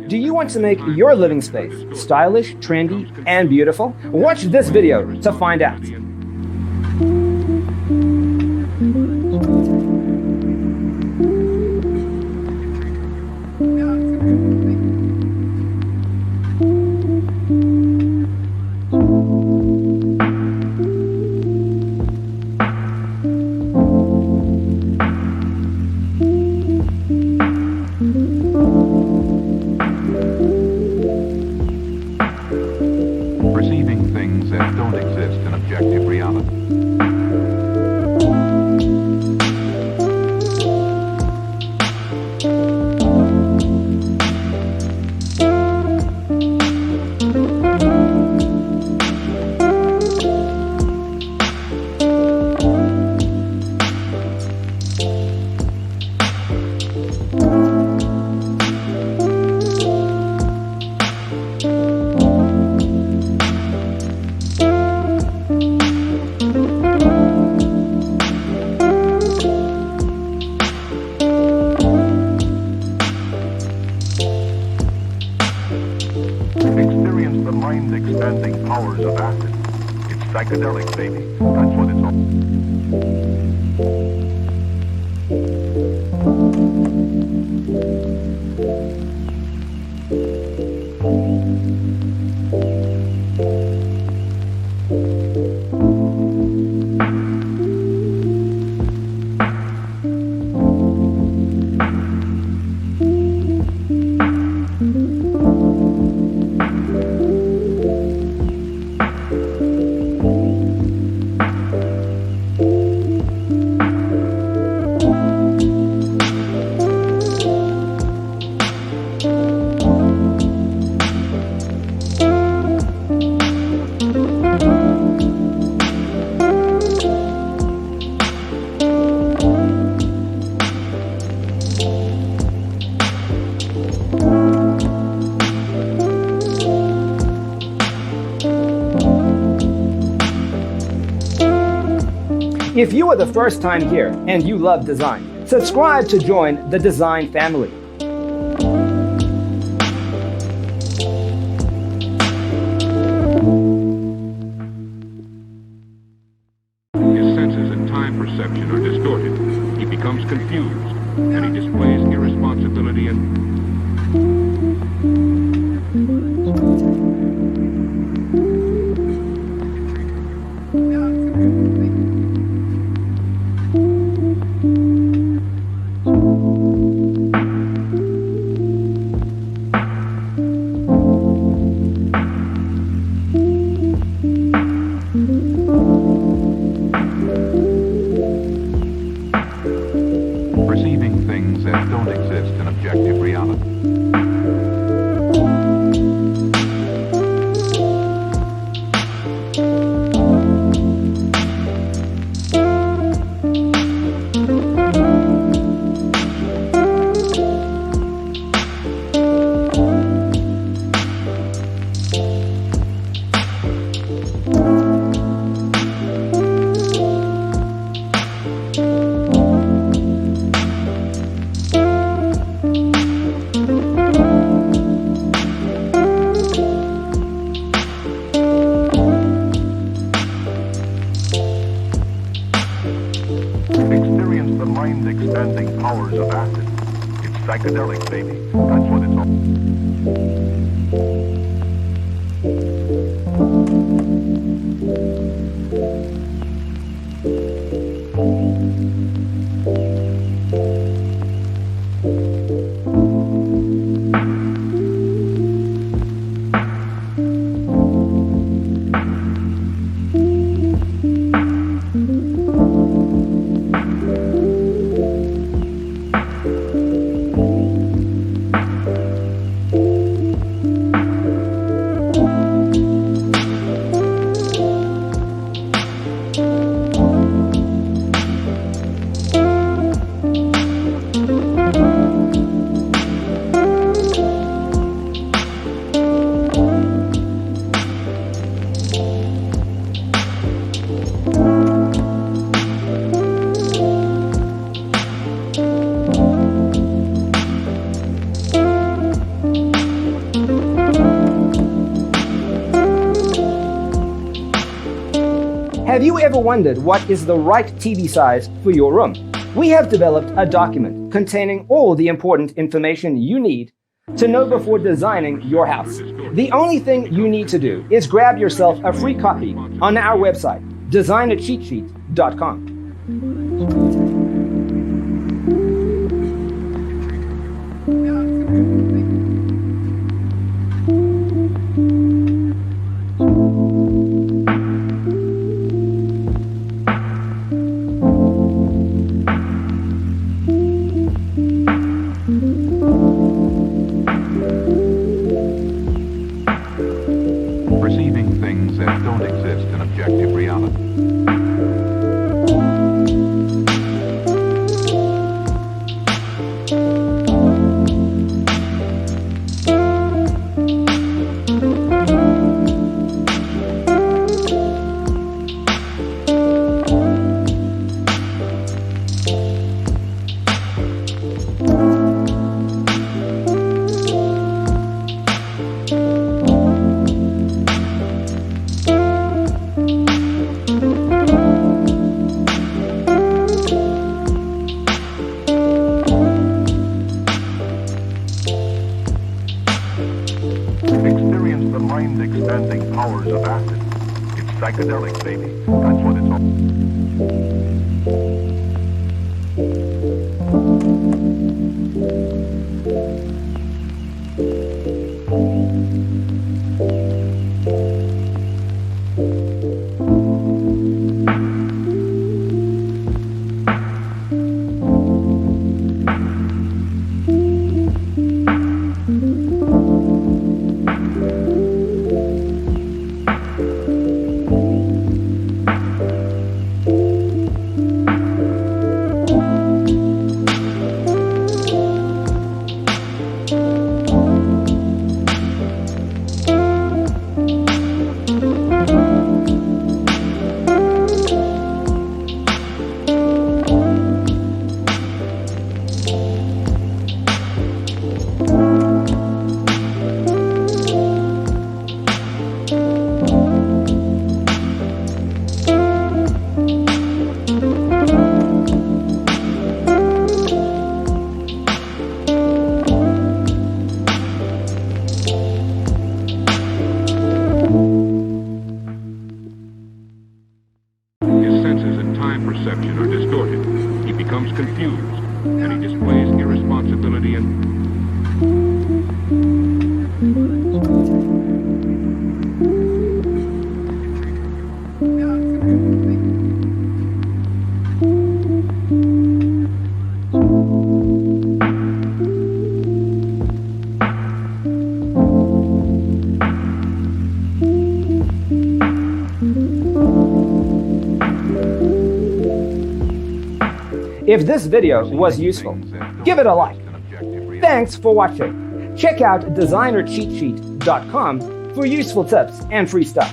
Do you want to make your living space stylish, trendy, and beautiful? Watch this video to find out. Perceiving things that don't exist in objective reality. Experience the mind-expanding powers of acid. It's psychedelic, baby. That's what it's all. If you are the first time here and you love design, subscribe to join the design family. His senses and time perception are distorted. He becomes confused, and he displays irresponsibility and... perceiving things that don't exist in objective reality. Experience the mind-expanding powers of acid. It's psychedelic, baby. That's what it's all. Have you ever wondered what is the right TV size for your room? We have developed a document containing all the important information you need to know before designing your house. The only thing you need to do is grab yourself a free copy on our website, designercheatsheet.com. Perceiving things that don't exist in objective reality. Experience the mind-expanding powers of acid. It's psychedelic, baby. That's what it's perception are distorted. He becomes confused, and he displays irresponsibility and If this video was useful, give it a like. Thanks for watching. Check out designercheatsheet.com for useful tips and free stuff.